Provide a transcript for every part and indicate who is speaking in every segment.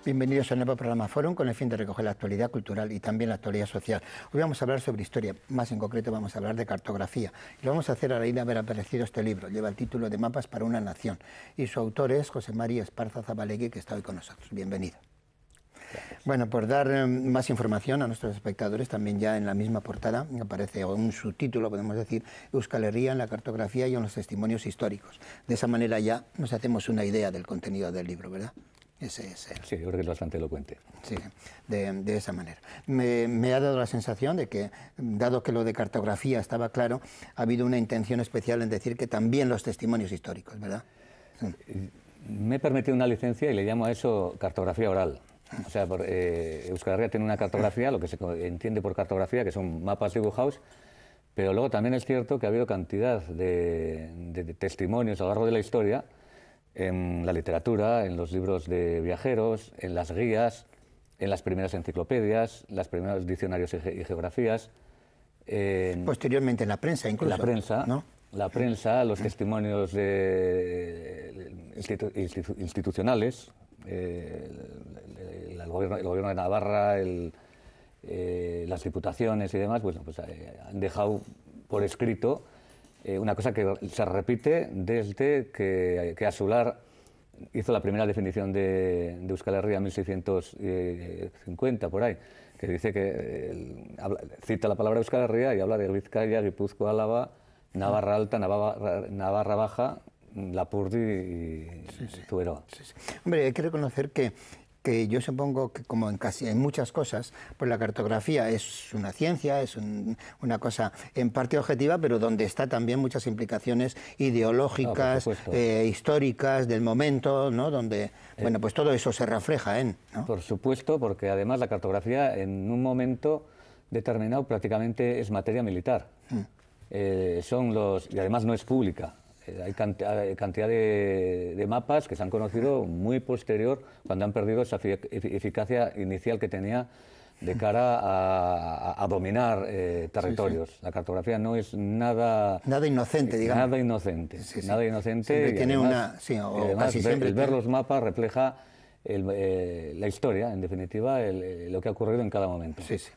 Speaker 1: Bienvenidos a un nuevo programa Fórum con el fin de recoger la actualidad cultural y también la actualidad social. Hoy vamos a hablar sobre historia, más en concreto vamos a hablar de cartografía. Y lo vamos a hacer a raíz de haber aparecido este libro. Lleva el título de Mapas para una nación y su autor es José María Esparza Zabalegui, que está hoy con nosotros. Bienvenido. Gracias. Bueno, por dar más información a nuestros espectadores, también ya en la misma portada aparece un subtítulo, podemos decir, Euskal Herria en la cartografía y en los testimonios históricos. De esa manera ya nos hacemos una idea del contenido del libro, ¿verdad? Ese es el...
Speaker 2: Sí, yo creo que es bastante elocuente.
Speaker 1: Sí, de esa manera. Me ha dado la sensación de que, dado que lo de cartografía estaba claro, ha habido una intención especial en decir que también los testimonios históricos, ¿verdad? Sí.
Speaker 2: Me he permitido una licencia y le llamo a eso cartografía oral. O sea, Euskal Herria tiene una cartografía, lo que se entiende por cartografía, que son mapas dibujados, pero luego también es cierto que ha habido cantidad de testimonios a lo largo de la historia, en la literatura, en los libros de viajeros, en las guías, en las primeras enciclopedias, los primeros diccionarios y geografías.
Speaker 1: Posteriormente en la prensa incluso.
Speaker 2: En la prensa,
Speaker 1: ¿no?
Speaker 2: La prensa, los testimonios institucionales, el gobierno de Navarra, las diputaciones y demás, bueno, pues han dejado por escrito una cosa que se repite desde que Azular hizo la primera definición de Euskal Herria en 1650, por ahí, que dice que cita la palabra Euskal Herria y habla de Vizcaya, Guipúzcoa, Álava, Navarra Alta, Navarra Baja, Lapurdi y Zuberoa.
Speaker 1: Sí, sí. Hombre, hay que reconocer que yo supongo que como en muchas cosas, pues la cartografía es una ciencia, es una cosa en parte objetiva, pero donde está también muchas implicaciones ideológicas, históricas, del momento, ¿no? Donde, bueno, pues todo eso se refleja en... ¿no?
Speaker 2: Por supuesto, porque además la cartografía en un momento determinado prácticamente es materia militar. Y además no es pública. Hay cantidad de mapas que se han conocido muy posterior, cuando han perdido esa eficacia inicial que tenía de cara a dominar territorios. Sí, sí. La cartografía no es nada...
Speaker 1: Nada inocente, digamos.
Speaker 2: Nada inocente. Sí, sí. Nada inocente.
Speaker 1: Siempre tiene
Speaker 2: además,
Speaker 1: una... Sí, o
Speaker 2: además
Speaker 1: casi siempre
Speaker 2: ver los mapas refleja la historia, en definitiva, lo que ha ocurrido en cada momento.
Speaker 1: Sí, sí.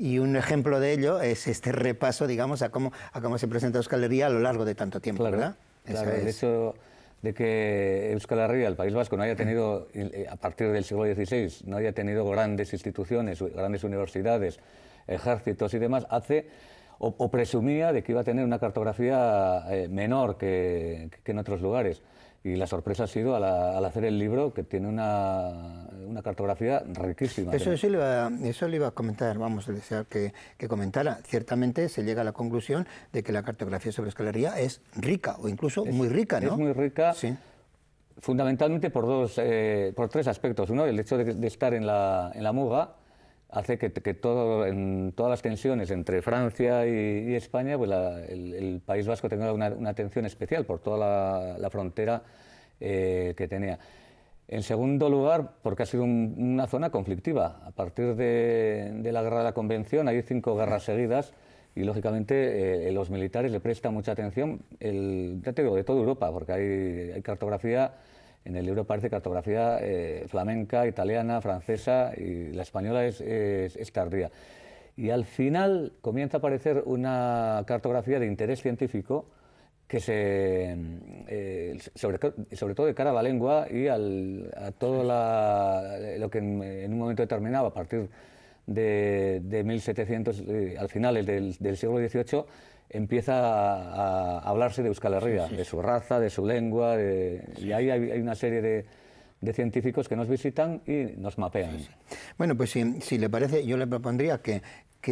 Speaker 1: Y un ejemplo de ello es este repaso, digamos, a cómo se presenta Euskal Herria a lo largo de tanto tiempo,
Speaker 2: claro,
Speaker 1: ¿verdad?
Speaker 2: Claro, el hecho de que Euskal Herria, el País Vasco, no haya tenido, a partir del siglo XVI, no haya tenido grandes instituciones, grandes universidades, ejércitos y demás, hace o presumía de que iba a tener una cartografía menor que en otros lugares. Y la sorpresa ha sido al hacer el libro, que tiene una cartografía riquísima.
Speaker 1: Eso le iba a comentar, vamos a desear que comentara. Ciertamente se llega a la conclusión de que la cartografía sobre Euskal Herria es rica, o incluso muy rica, ¿no?
Speaker 2: Es muy rica,
Speaker 1: sí.
Speaker 2: Fundamentalmente por tres aspectos. Uno, el hecho de estar en la Muga hace que en todas las tensiones entre Francia y España, pues el País Vasco tenga una atención especial por toda la frontera que tenía. En segundo lugar, porque ha sido una zona conflictiva. A partir de la Guerra de la Convención hay 5 guerras seguidas y, lógicamente, los militares le prestan mucha atención, ya te digo, de toda Europa, porque hay cartografía. En el libro aparece cartografía flamenca, italiana, francesa, y la española es tardía. Y al final comienza a aparecer una cartografía de interés científico que sobre todo de cara a la lengua y a todo lo que en un momento determinado, a partir de 1700, al final del siglo XVIII, empieza a hablarse de Euskal Herria, de su raza, de su lengua, y ahí hay una serie de científicos que nos visitan y nos mapean.
Speaker 1: Bueno, pues si le parece, yo le propondría que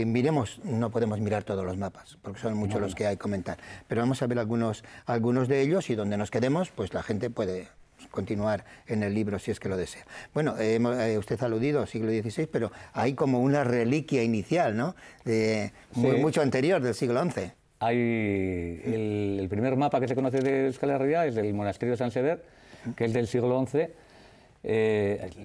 Speaker 1: miremos, no podemos mirar todos los mapas, porque son muchos los que hay que comentar, pero vamos a ver algunos de ellos y donde nos quedemos, pues la gente puede continuar en el libro si es que lo desea. Bueno, usted ha aludido al siglo XVI, pero hay como una reliquia inicial, ¿no? Mucho anterior, del siglo XI.
Speaker 2: Hay el primer mapa que se conoce de Euskal Herria es del monasterio de San Sever, que es del siglo XI.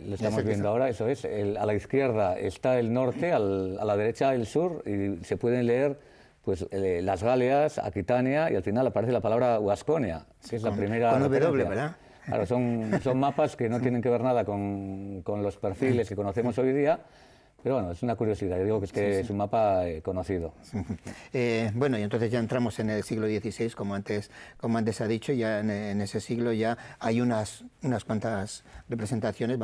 Speaker 2: Lo estamos viendo ahora, eso es. A la izquierda está el norte, a la derecha el sur, y se pueden leer pues, las Galias, Aquitania, y al final aparece la palabra Huasconia, que es la primera.
Speaker 1: Con W, ¿verdad?
Speaker 2: Claro, son mapas que no tienen que ver nada con los perfiles que conocemos hoy día, pero bueno, es una curiosidad, yo digo que es un mapa conocido.
Speaker 1: Bueno, y entonces ya entramos en el siglo XVI, como antes ha dicho, ya en ese siglo ya hay unas cuantas representaciones,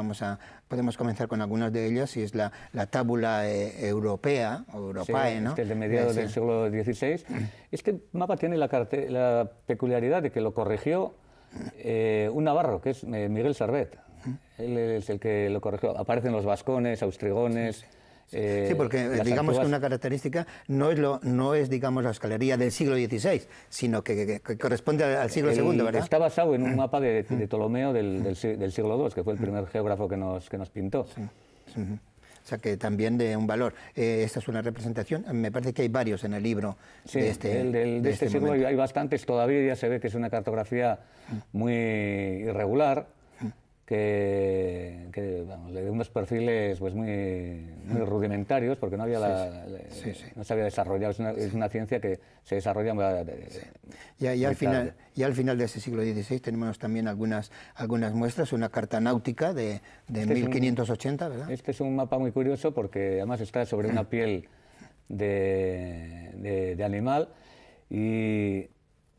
Speaker 1: podemos comenzar con algunas de ellas, y es la tábula europea, o europae, ¿no?
Speaker 2: Este es de mediados del siglo XVI. Este mapa tiene la peculiaridad de que lo corrigió un navarro, que es Miguel Servet. Él es el que lo corrigió. Aparecen los vascones, austrigones.
Speaker 1: Sí, porque digamos que una característica no es digamos la escalería del siglo XVI, sino que corresponde al siglo II, ¿verdad?
Speaker 2: Está basado en un mapa de Ptolomeo del siglo II, que fue el primer geógrafo que nos pintó.
Speaker 1: Sí. O sea que también de un valor. Esta es una representación, me parece que hay varios en el libro de este
Speaker 2: siglo
Speaker 1: momento.
Speaker 2: hay bastantes, todavía ya se ve que es una cartografía muy irregular, que vamos, le dio unos perfiles pues muy rudimentarios, porque no había no se había desarrollado, es una ciencia que se desarrolla
Speaker 1: y al final de ese siglo XVI tenemos también algunas muestras, una carta náutica de 1580, ¿verdad?
Speaker 2: Este es un mapa muy curioso porque además está sobre una piel de animal y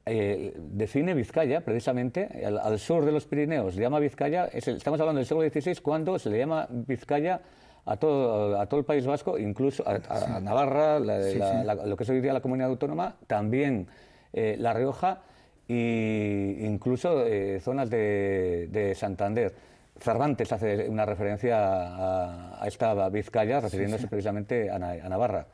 Speaker 2: define Vizcaya, precisamente, al sur de los Pirineos, se llama Vizcaya, estamos hablando del siglo XVI, cuando se le llama Vizcaya a todo el País Vasco, incluso a Navarra, lo que es hoy día la comunidad autónoma, también La Rioja e incluso zonas de Santander. Cervantes hace una referencia a esta Vizcaya, refiriéndose precisamente a Navarra.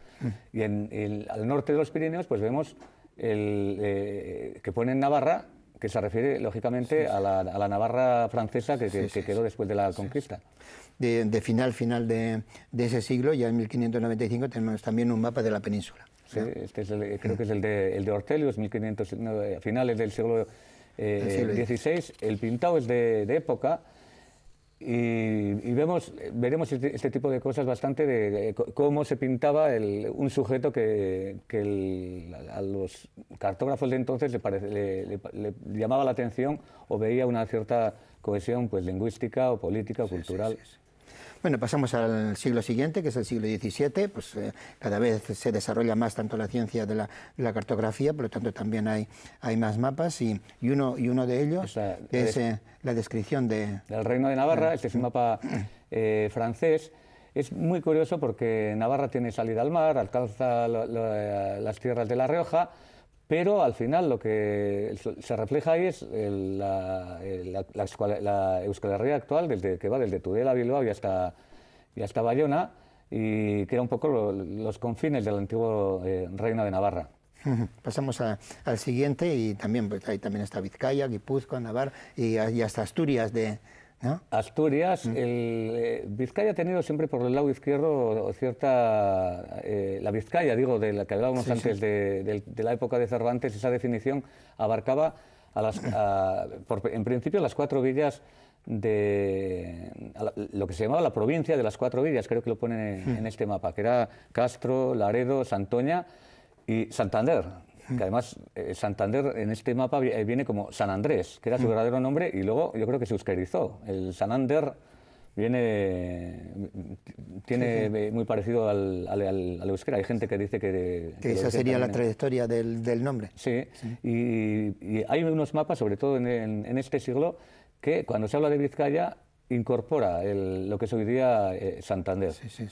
Speaker 2: Y al norte de los Pirineos pues vemos que pone en Navarra, que se refiere lógicamente a la Navarra francesa que quedó después de la conquista.
Speaker 1: De final de ese siglo, ya en 1595, tenemos también un mapa de la península.
Speaker 2: Sí, este es creo que es el de Ortelius, a finales del siglo XVI. El pintado es de época. Y veremos este tipo de cosas bastante de cómo se pintaba un sujeto que a los cartógrafos de entonces le llamaba la atención o veía una cierta cohesión pues, lingüística o política o cultural.
Speaker 1: Sí. Bueno, pasamos al siglo siguiente, que es el siglo XVII, pues cada vez se desarrolla más tanto la ciencia de la cartografía, por lo tanto también hay más mapas, y uno de ellos es la descripción del
Speaker 2: Reino de Navarra. Este es un mapa francés. Es muy curioso porque Navarra tiene salida al mar, alcanza las tierras de La Rioja, pero al final lo que se refleja ahí es la Euskal Herria actual, que va desde Tudela a Bilbao y hasta Bayona, y que era un poco los confines del antiguo Reino de Navarra.
Speaker 1: Pasamos al siguiente, y también pues, ahí también está Vizcaya, Guipúzcoa, Navarra y hasta Asturias, ¿no?
Speaker 2: Asturias, Vizcaya ha tenido siempre por el lado izquierdo cierta... la Vizcaya, digo, de la que hablábamos antes de la época de Cervantes, esa definición abarcaba en principio las 4 villas lo que se llamaba la provincia de las 4 villas, creo que lo ponen en este mapa, que era Castro, Laredo, Santoña y Santander. Que además Santander en este mapa viene como San Andrés, que era su verdadero nombre, y luego yo creo que se euskerizó. El Sanander tiene muy parecido al euskera. Hay gente que dice que
Speaker 1: esa sería la trayectoria del nombre.
Speaker 2: Sí. Y hay unos mapas, sobre todo en este siglo, que cuando se habla de Vizcaya incorpora lo que es hoy día Santander.
Speaker 1: Sí.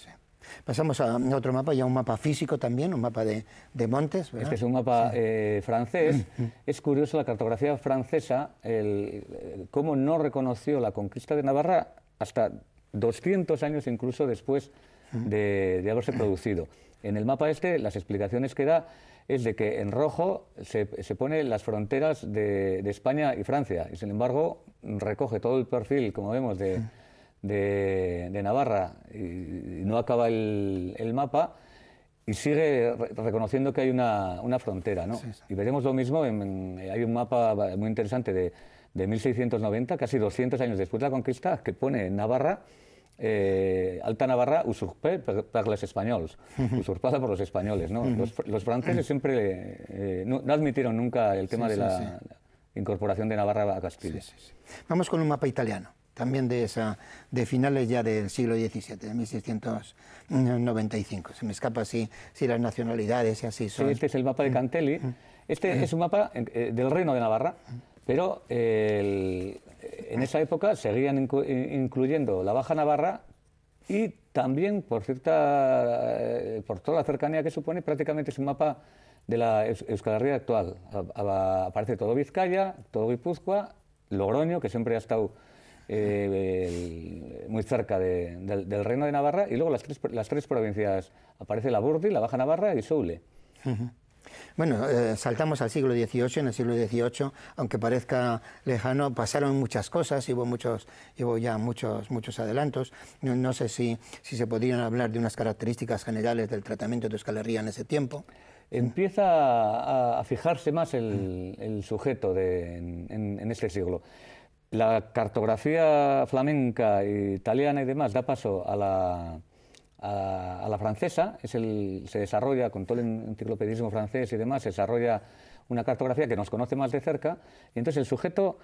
Speaker 1: Pasamos a otro mapa, ya un mapa físico también, un mapa de montes, ¿verdad?
Speaker 2: Este es un mapa francés. Es curioso la cartografía francesa, cómo no reconoció la conquista de Navarra hasta 200 años incluso después de haberse producido. En el mapa las explicaciones que da es de que en rojo se pone las fronteras de España y Francia, y sin embargo recoge todo el perfil, como vemos, de Navarra, y no acaba el mapa, y sigue reconociendo que hay una frontera, ¿no? Sí. Y veremos lo mismo, hay un mapa muy interesante de 1690, casi 200 años después de la conquista, que pone Navarra, Alta Navarra, usurpée per les españols, usurpada por los españoles, ¿no? Los franceses siempre no admitieron nunca el tema de incorporación de Navarra a Castilla.
Speaker 1: Sí, sí, sí. Vamos con un mapa italiano, también de finales ya del siglo XVII, de 1695. Se me escapa si las nacionalidades y así son.
Speaker 2: Sí, este es el mapa de Cantelli. Este es un mapa del Reino de Navarra, pero en esa época seguían incluyendo la Baja Navarra y también, por toda la cercanía que supone, prácticamente es un mapa de la Euskal Herria actual. Aparece todo Vizcaya, todo Guipúzcoa, Logroño, que siempre ha estado muy cerca del Reino de Navarra, y luego las tres provincias. Aparece la Burdi, la Baja Navarra y Soule.
Speaker 1: Bueno, saltamos al siglo XVIII. En el siglo XVIII, aunque parezca lejano, pasaron muchas cosas, hubo ya muchos adelantos. No sé si se podrían hablar de unas características generales del tratamiento de Euskal Herria en ese tiempo.
Speaker 2: Empieza a fijarse más el sujeto en este siglo. La cartografía flamenca, italiana y demás da paso a la francesa, se desarrolla con todo el enciclopedismo francés y demás, se desarrolla una cartografía que nos conoce más de cerca, y entonces el sujeto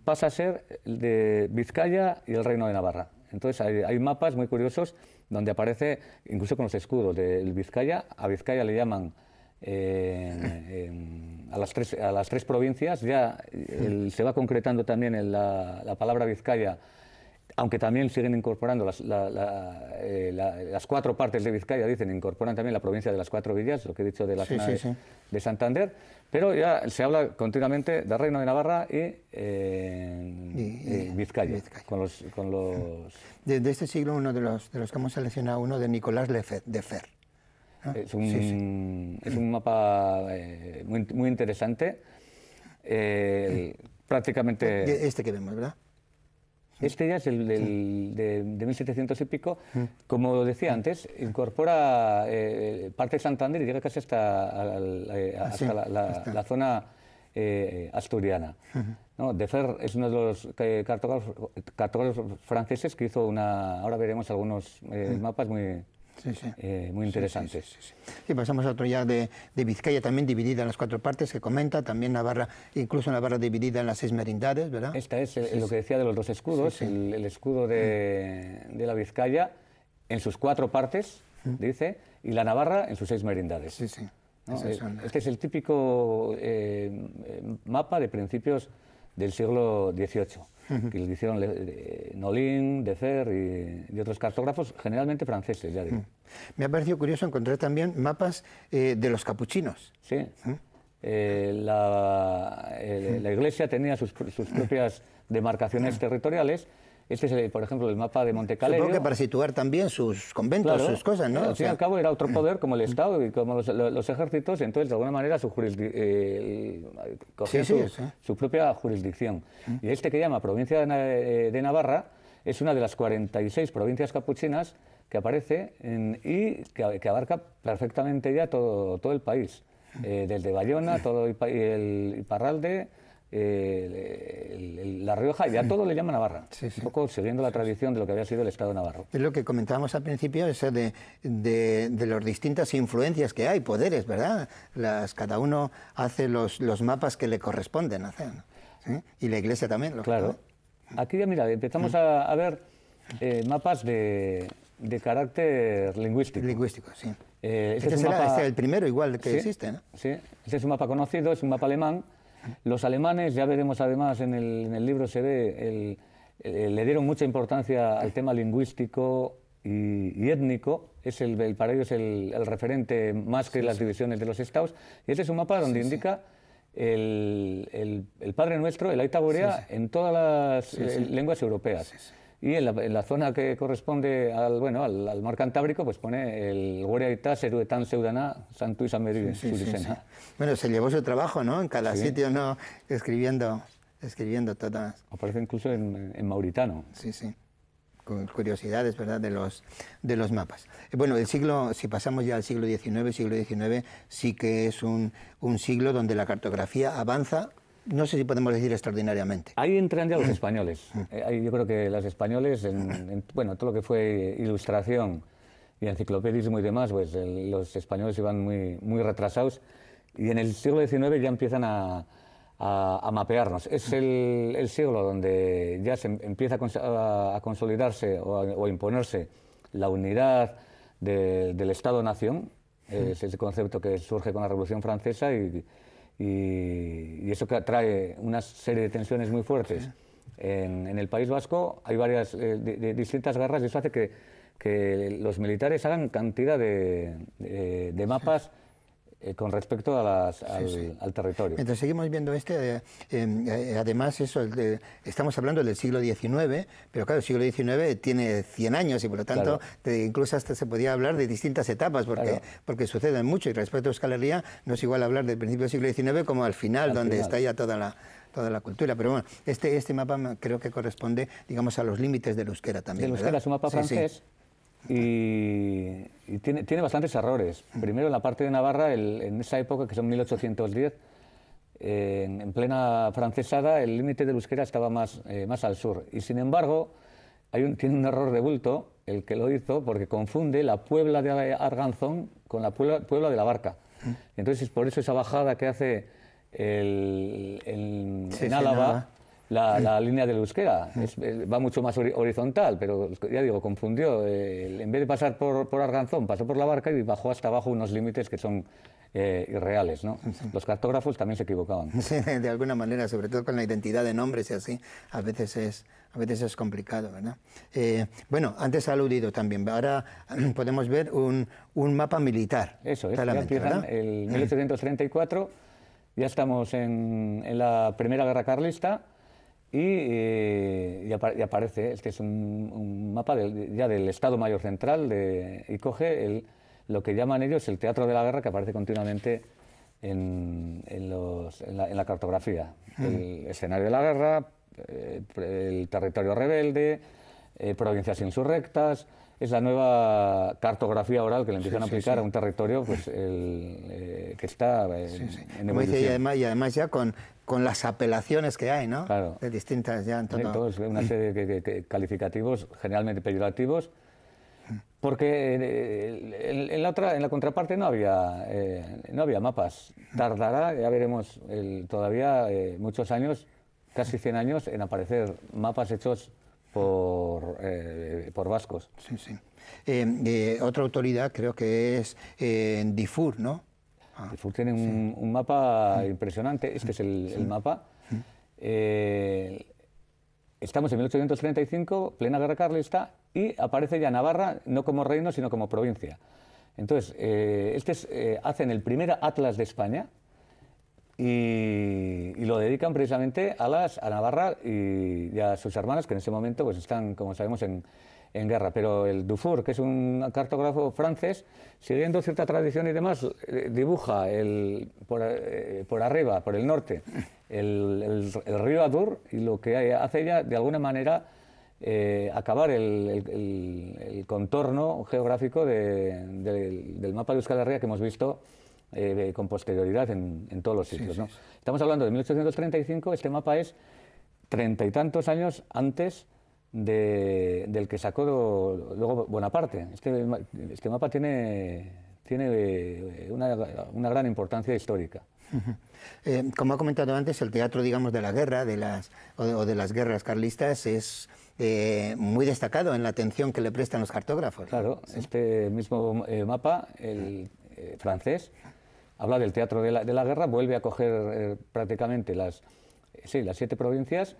Speaker 2: pasa a ser el de Vizcaya y el Reino de Navarra. Entonces hay mapas muy curiosos donde aparece, incluso con los escudos del Vizcaya, a Vizcaya le llaman a las tres provincias, ya se va concretando también en la palabra Vizcaya, aunque también siguen incorporando las cuatro partes de Vizcaya, incorporan también la provincia de las cuatro villas, lo que he dicho de la zona de Santander, pero ya se habla continuamente del Reino de Navarra y Vizcaya.
Speaker 1: De este siglo, uno de los que hemos seleccionado, uno de Nicolás de Fer. ¿No?
Speaker 2: Es un mapa muy interesante, prácticamente...
Speaker 1: Este que vemos, ¿verdad?
Speaker 2: Este ya es el de 1700 y pico. Como decía antes, incorpora parte de Santander y llega casi hasta la zona asturiana. ¿No? De Fer es uno de los cartógrafos franceses que hizo ahora veremos algunos mapas muy interesantes.
Speaker 1: Y pasamos a otro ya de Vizcaya, también dividida en las cuatro partes, que comenta, también Navarra, incluso Navarra dividida en las 6 merindades, ¿verdad?
Speaker 2: Esta es lo que decía de los dos escudos, el escudo de la Vizcaya en sus 4 partes, dice, y la Navarra en sus 6 merindades. ¿No? Este es el típico mapa de principios del siglo XVIII, que lo hicieron Nolin, de Fer y otros cartógrafos, generalmente franceses, ya digo.
Speaker 1: Me ha parecido curioso encontrar también mapas de los capuchinos.
Speaker 2: Sí. La Iglesia tenía sus propias demarcaciones territoriales. Este es, por ejemplo, el mapa de Montecalerio.
Speaker 1: Supongo que para situar también sus conventos,
Speaker 2: claro,
Speaker 1: sus cosas, ¿no?
Speaker 2: Al fin y al cabo era otro poder como el Estado y como los ejércitos, entonces de alguna manera cogía su propia jurisdicción. Y este que llama provincia de Navarra es una de las 46 provincias capuchinas que aparece y que abarca perfectamente ya todo el país. Desde Bayona, todo el Iparralde, La Rioja, ya todo le llama Navarra, un poco siguiendo la tradición de lo que había sido el Estado navarro.
Speaker 1: Es lo que comentábamos al principio, eso de las distintas influencias que hay, poderes, ¿verdad? Cada uno hace los mapas que le corresponden hacer, ¿sí? Y la Iglesia también.
Speaker 2: Claro. Aquí ya, mira, empezamos a ver mapas de carácter lingüístico.
Speaker 1: Lingüístico, sí.
Speaker 2: Este es
Speaker 1: el primero igual que existe, ¿no?
Speaker 2: Sí, este es un mapa conocido, es un mapa alemán. Los alemanes, ya veremos además en el libro se ve, le dieron mucha importancia al tema lingüístico y étnico. Para ellos el referente más que las divisiones de los estados. Y este es un mapa donde indica el Padre Nuestro, el Aita Borea, en todas las lenguas europeas. Y en la zona que corresponde al mar Cantábrico, pues pone el Gurea Ita, Seruetan, Seudana, Santu y Sameri, Surisena.
Speaker 1: Bueno, se llevó su trabajo, ¿no? En cada sitio, ¿no? Escribiendo todas.
Speaker 2: Aparece incluso en mauritano.
Speaker 1: Sí. Con curiosidades, ¿verdad?, de los mapas. Bueno, si pasamos ya al siglo XIX sí que es un siglo donde la cartografía avanza. No sé si podemos decir extraordinariamente.
Speaker 2: Ahí entran ya los españoles. Yo creo que los españoles, todo lo que fue ilustración y enciclopedismo y demás, pues los españoles iban muy retrasados. Y en el siglo XIX ya empiezan a a mapearnos. Es el siglo donde ya se empieza a consolidarse o a imponerse la unidad del Estado-Nación. Es ese concepto que surge con la Revolución Francesa y eso que trae una serie de tensiones muy fuertes. En el País Vasco hay varias distintas guerras y eso hace que los militares hagan cantidad de mapas con respecto a al territorio.
Speaker 1: Mientras seguimos viendo además estamos hablando del siglo XIX, pero claro, el siglo XIX tiene 100 años y por lo tanto incluso hasta se podía hablar de distintas etapas porque suceden mucho y respecto a Euskal Herria no es igual hablar del principio del siglo XIX como al final, donde está ya toda la cultura. Pero bueno, este mapa creo que corresponde, digamos, a los límites del euskera también.
Speaker 2: Del euskera es un mapa francés. Y tiene bastantes errores. Primero, en la parte de Navarra, en esa época, que son 1810, en plena francesada, el límite del euskera estaba más al sur. Y sin embargo, tiene un error de bulto, el que lo hizo, porque confunde la Puebla de Arganzón con la Puebla de la Barca. Entonces, por eso esa bajada que hace en Álava, la línea del euskera va mucho más horizontal, pero ya digo, confundió. En vez de pasar por Arganzón, pasó por la Barca y bajó hasta abajo unos límites que son irreales, ¿no? Los cartógrafos también se equivocaban.
Speaker 1: Sí, de alguna manera, sobre todo con la identidad de nombres y así, a veces es complicado, ¿verdad? Bueno, antes ha aludido también, ahora podemos ver un mapa militar.
Speaker 2: Eso es, ya empiezan el 1834, ya estamos en la Primera Guerra Carlista. Y aparece, este es un mapa ya del Estado Mayor Central y coge lo que llaman ellos el teatro de la guerra, que aparece continuamente en la cartografía. El escenario de la guerra, el territorio rebelde, provincias insurrectas. Es la nueva cartografía oral que le empiezan a aplicar a un territorio pues, que está en evolución.
Speaker 1: Y además ya con las apelaciones que hay, ¿no?
Speaker 2: Claro.
Speaker 1: De distintas ya en todo.
Speaker 2: Una serie de calificativos generalmente peyorativos, porque en la contraparte no había mapas. Tardará, ya veremos, todavía muchos años, casi 100 años, en aparecer mapas hechos por vascos.
Speaker 1: Sí, sí. Otra autoridad creo que es Dufour, ¿no?
Speaker 2: Dufour tiene un mapa impresionante. Este es el mapa. Estamos en 1835, plena guerra carlista, y aparece ya Navarra no como reino, sino como provincia. Entonces, hacen el primer atlas de España y lo dedican precisamente a Navarra y a sus hermanas, que en ese momento pues, están, como sabemos, en guerra. Pero el Dufour, que es un cartógrafo francés, siguiendo cierta tradición y demás, dibuja por arriba, por el norte, el río Adur, y lo que hace ella, de alguna manera, acabar el contorno geográfico del mapa de Euskal Herria que hemos visto con posterioridad en todos los sitios. ¿no? Estamos hablando de 1835, este mapa es 30 y tantos años antes del que sacó luego Bonaparte. Este mapa tiene una gran importancia histórica.
Speaker 1: Como ha comentado antes, el teatro, digamos, de la guerra, de las guerras carlistas, es muy destacado en la atención que le prestan los cartógrafos.
Speaker 2: Claro, ¿sí? Este mismo mapa, el francés, habla del teatro de la guerra, vuelve a coger prácticamente las 7 provincias.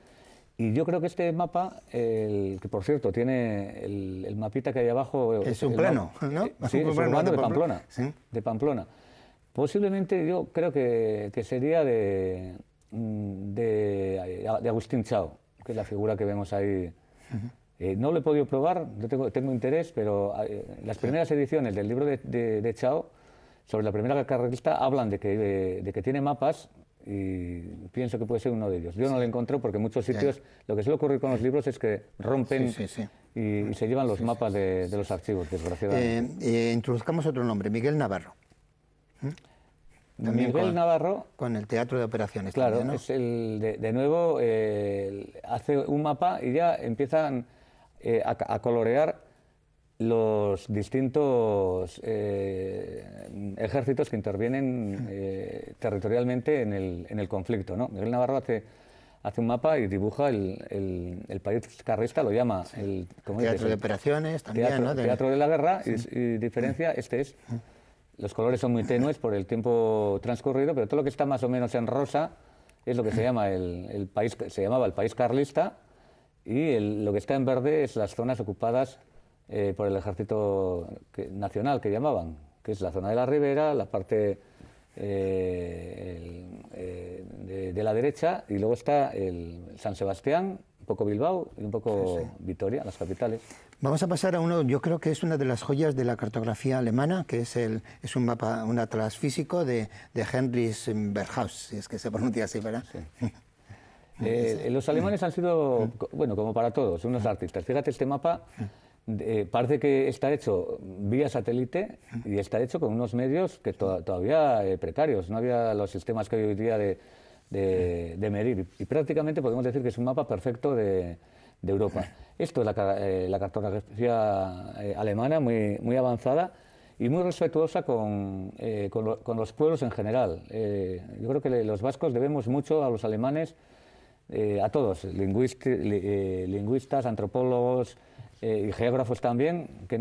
Speaker 2: Y yo creo que este mapa, que por cierto tiene el mapita que hay abajo...
Speaker 1: Es un plano, ¿no?
Speaker 2: Sí, es un plano de Pamplona.
Speaker 1: ¿Sí?
Speaker 2: De Pamplona. Posiblemente yo creo que sería de Agustín Chao, que es la figura que vemos ahí. No lo he podido probar, yo tengo interés, pero las primeras ediciones del libro de Chao, sobre la primera carrerista, hablan de que tiene mapas, y pienso que puede ser uno de ellos. Yo no lo encontré porque en muchos sitios lo que suele ocurrir con los libros es que rompen y se llevan los mapas de los archivos, desgraciadamente.
Speaker 1: Introduzcamos otro nombre, Miguel Navarro.
Speaker 2: También Miguel Navarro,
Speaker 1: con el teatro de operaciones.
Speaker 2: Claro,
Speaker 1: también, ¿no?
Speaker 2: es de nuevo hace un mapa y ya empiezan a colorear los distintos ejércitos que intervienen territorialmente en el conflicto, ¿no? Miguel Navarro hace un mapa y dibuja el país carlista, lo llama el
Speaker 1: teatro de operaciones también, ¿no?
Speaker 2: Teatro de la guerra, y diferencia, los colores son muy tenues por el tiempo transcurrido, pero todo lo que está más o menos en rosa es lo que se llama se llamaba el país carlista, y lo que está en verde es las zonas ocupadas por el ejército nacional, que llamaban, que es la zona de la Ribera, la parte de la derecha, y luego está el San Sebastián, un poco Bilbao y un poco Vitoria, las capitales.
Speaker 1: Vamos a pasar a uno, yo creo que es una de las joyas de la cartografía alemana, que es un mapa, un atlas físico de Heinrich Berghaus, si es que se pronuncia así, ¿verdad?
Speaker 2: Sí. Los alemanes han sido, bueno, como para todos, unos artistas. Fíjate, este mapa parece que está hecho vía satélite y está hecho con unos medios que todavía precarios. No había los sistemas que hoy día de medir. Y prácticamente podemos decir que es un mapa perfecto de Europa. Esto es la cartografía alemana, muy avanzada y muy respetuosa con los pueblos en general. Yo creo que los vascos debemos mucho a los alemanes, a todos, lingüistas, antropólogos y geógrafos también, que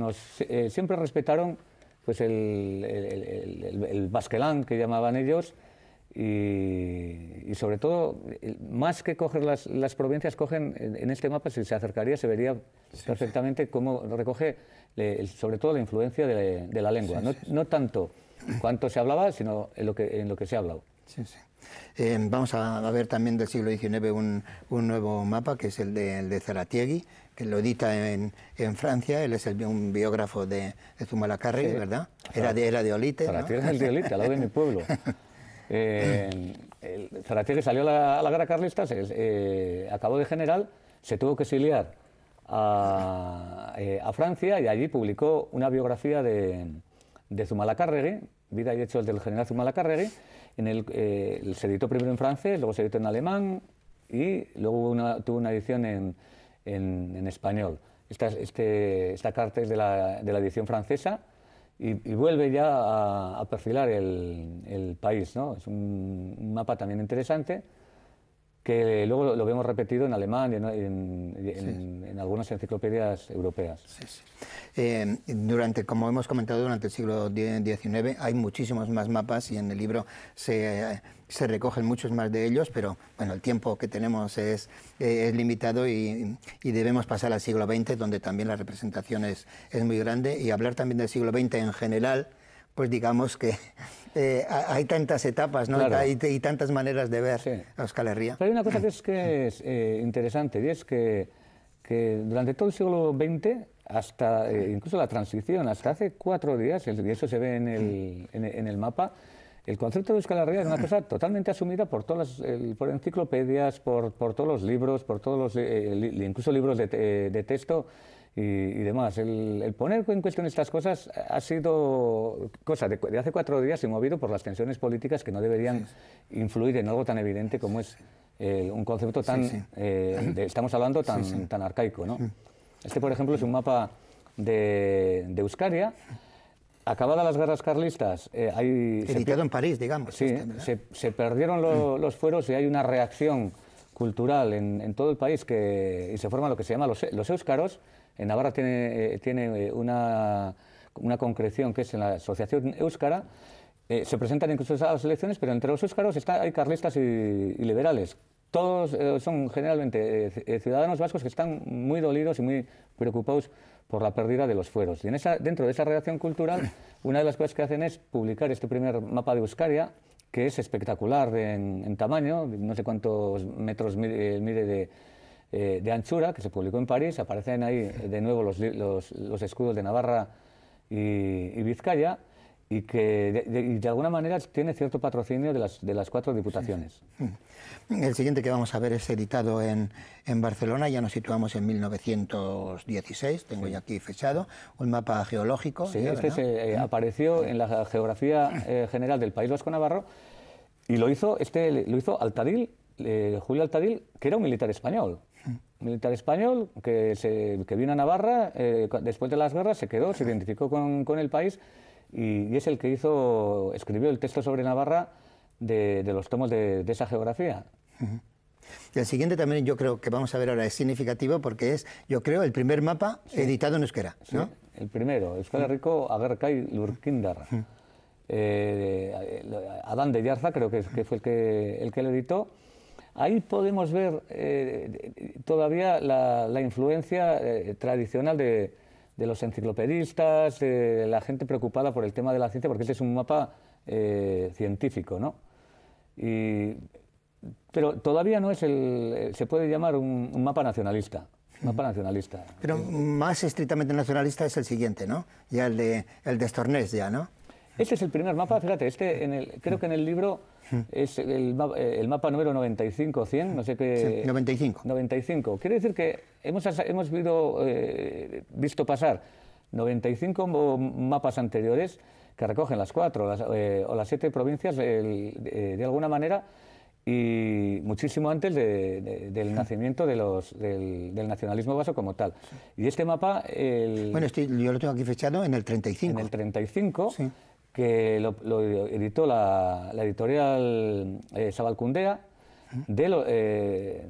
Speaker 2: siempre respetaron pues el basquelán, que llamaban ellos, y sobre todo, más que coger las provincias, cogen en este mapa, si se acercaría, se vería perfectamente cómo recoge sobre todo la influencia de la lengua. No tanto cuánto se hablaba, sino en lo que se ha hablado.
Speaker 1: Vamos a ver también del siglo XIX un nuevo mapa, que es el de Zaratiegui, que lo edita en Francia. Él es un biógrafo de Zumalacárregui, ¿verdad? Era de Olite.
Speaker 2: Zaratiegui, ¿no? Es de Olite, al lado de mi pueblo. Zaratiegui salió a la guerra carlista, acabó de general, se tuvo que exiliar a Francia, y allí publicó una biografía de Zumalacárregui, Vida y hechos del general Zumalacárregui. Se editó primero en francés, luego se editó en alemán y luego tuvo una edición en español. Esta carta es de la edición francesa y vuelve ya a perfilar el país, ¿no? Es un mapa también interesante, que luego lo vemos repetido en alemán y en algunas enciclopedias europeas.
Speaker 1: Como hemos comentado, durante el siglo XIX hay muchísimos más mapas, y en el libro se recogen muchos más de ellos, pero bueno, el tiempo que tenemos es limitado y debemos pasar al siglo XX, donde también la representación es muy grande, y hablar también del siglo XX en general, pues digamos que hay tantas etapas, ¿no?
Speaker 2: Claro.
Speaker 1: y tantas maneras de ver a Euskal Herria.
Speaker 2: Pero hay una cosa que es interesante, y es que durante todo el siglo XX, hasta incluso la transición, hasta hace 4 días, y eso se ve en el mapa, el concepto de Euskal Herria es una cosa totalmente asumida por por enciclopedias, por todos los libros, por todos incluso libros de texto y demás. El poner en cuestión estas cosas ha sido cosa de hace 4 días y movido por las tensiones políticas que no deberían influir en algo tan evidente como es un concepto tan, estamos hablando, tan arcaico, ¿no? Por ejemplo, es un mapa de Euskaria. Acabadas las guerras carlistas,
Speaker 1: editado en París, digamos.
Speaker 2: Sí, se perdieron los fueros, y hay una reacción cultural en todo el país y se forman lo que se llama los éuskaros. En Navarra tiene una concreción, que es en la Asociación Éuskara. Se presentan incluso a las elecciones, pero entre los éuskaros hay carlistas y liberales. Todos son generalmente ciudadanos vascos que están muy dolidos y muy preocupados por la pérdida de los fueros. Y dentro de esa reacción cultural, una de las cosas que hacen es publicar este primer mapa de Euskaria, que es espectacular en tamaño, no sé cuántos metros mide de anchura, que se publicó en París. Aparecen ahí de nuevo los escudos de Navarra y Vizcaya, y que de alguna manera tiene cierto patrocinio de las 4 diputaciones.
Speaker 1: El siguiente que vamos a ver es editado en Barcelona, ya nos situamos en 1916, tengo ya aquí fechado, un mapa geológico.
Speaker 2: Sí, apareció en la geografía general del País Vasco Navarro, y lo hizo Altadil, Julio Altadil, que era un militar español. militar español que vino a Navarra, después de las guerras se quedó, se identificó con el país y es el que escribió el texto sobre Navarra de los tomos de esa geografía.
Speaker 1: Y el siguiente también yo creo que vamos a ver ahora es significativo porque es, yo creo, el primer mapa editado en euskera, ¿no?
Speaker 2: Sí, el primero, Euskal Herriko Agerkai Lurkindar. Adán de Yarza creo que fue el que lo editó. Ahí podemos ver todavía la influencia tradicional de los enciclopedistas, de la gente preocupada por el tema de la ciencia, porque este es un mapa científico, ¿no? Pero todavía no es se puede llamar un mapa nacionalista. Mapa nacionalista.
Speaker 1: Pero más estrictamente nacionalista es el siguiente, ¿no? Ya el de Estornés, ya, ¿no?
Speaker 2: Este es el primer mapa, fíjate, creo que en el libro es el mapa número 95-100, no sé qué...
Speaker 1: Sí, 95.
Speaker 2: 95. Quiere decir que hemos visto pasar 95 mapas anteriores que recogen las 4 o las 7 provincias de alguna manera, y muchísimo antes del nacimiento del nacionalismo vasco como tal. Y este mapa...
Speaker 1: Bueno, yo lo tengo aquí fechado en el 35.
Speaker 2: En el 35,
Speaker 1: sí,
Speaker 2: que lo editó la editorial Zabalkundea, de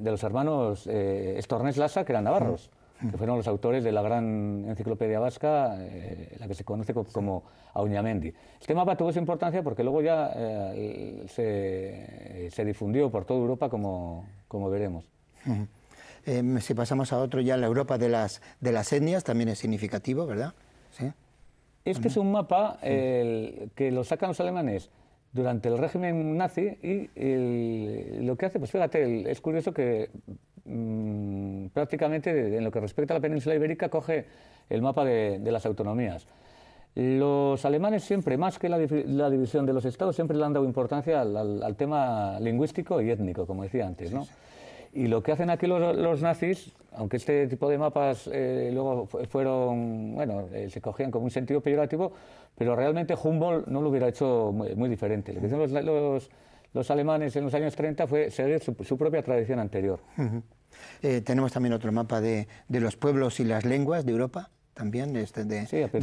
Speaker 2: los hermanos Estornés Lasa, que eran navarros, que fueron los autores de la gran enciclopedia vasca, la que se conoce como Auñamendi. Este mapa tuvo su importancia porque luego ya se difundió por toda Europa, como veremos.
Speaker 1: Si pasamos a otro, ya la Europa de las etnias, también es significativo, ¿verdad? Sí.
Speaker 2: Este es un mapa que lo sacan los alemanes durante el régimen nazi y lo que hace, pues fíjate, es curioso que prácticamente en lo que respecta a la península ibérica coge el mapa de las autonomías. Los alemanes siempre, más que la división de los estados, siempre le han dado importancia al tema lingüístico y étnico, como decía antes, ¿no? Y lo que hacen aquí los nazis, aunque este tipo de mapas luego fueron, bueno, se cogían como un sentido peyorativo, pero realmente Humboldt no lo hubiera hecho muy diferente. Lo que hicieron los alemanes en los años 30 fue seguir su propia tradición anterior.
Speaker 1: Tenemos también otro mapa de los pueblos y las lenguas de Europa, también, de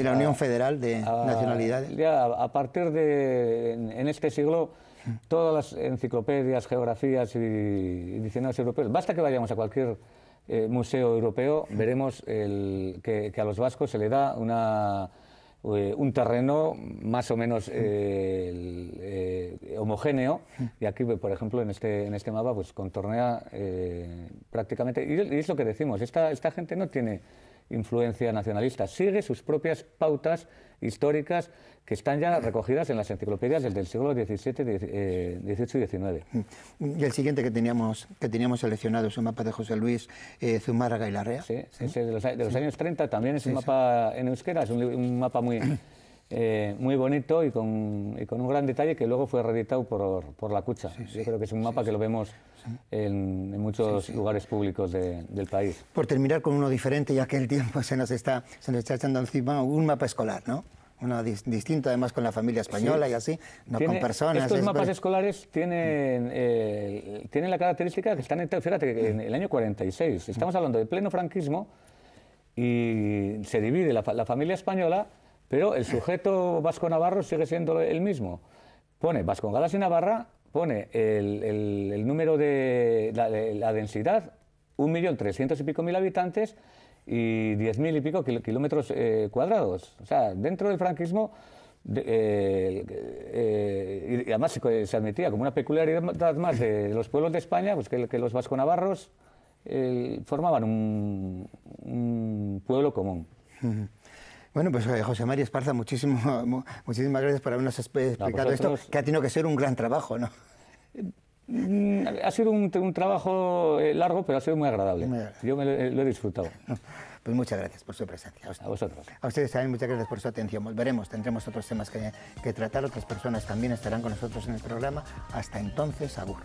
Speaker 1: la Unión Federal de Nacionalidades.
Speaker 2: Ya a partir en este siglo, todas las enciclopedias, geografías y diccionarios europeos, basta que vayamos a cualquier museo europeo, veremos que a los vascos se le da un terreno más o menos homogéneo, y aquí, por ejemplo, en este mapa, pues contornea prácticamente, y es lo que decimos, esta gente no tiene influencia nacionalista, sigue sus propias pautas históricas que están ya recogidas en las enciclopedias desde el siglo XVII, XVIII y XIX.
Speaker 1: Y el siguiente que teníamos seleccionado es un mapa de José Luis Zumárraga y Larrea.
Speaker 2: Sí, ese de los años 30, también es un mapa en euskera, es un mapa muy bonito y con un gran detalle, que luego fue reeditado por la Cucha. Yo creo que es un mapa que lo vemos en muchos lugares públicos del país.
Speaker 1: Por terminar con uno diferente, ya que el tiempo se nos está echando encima, un mapa escolar, ¿no? Uno distinto, además, con la familia española y así, no con personas.
Speaker 2: Estos mapas escolares tienen la característica que están, fíjate, que en el año 46, estamos hablando de pleno franquismo, y se divide la familia española, pero el sujeto vasco-navarro sigue siendo el mismo. Pone Vascongadas y Navarra, pone el número de la densidad, 1.300.000 y pico habitantes, y 10.000 y pico kilómetros cuadrados. O sea, dentro del franquismo, y además se admitía como una peculiaridad más de los pueblos de España, pues que los vasconavarros formaban un pueblo común.
Speaker 1: Bueno, pues José María Esparza, muchísimas gracias por habernos explicado esto, que ha tenido que ser un gran trabajo, ¿no?
Speaker 2: Ha sido un trabajo largo, pero ha sido muy agradable. Yo lo he disfrutado.
Speaker 1: Pues muchas gracias por su presencia.
Speaker 2: A vosotros.
Speaker 1: A ustedes también muchas gracias por su atención. Volveremos, tendremos otros temas que tratar, otras personas también estarán con nosotros en el programa. Hasta entonces, agur.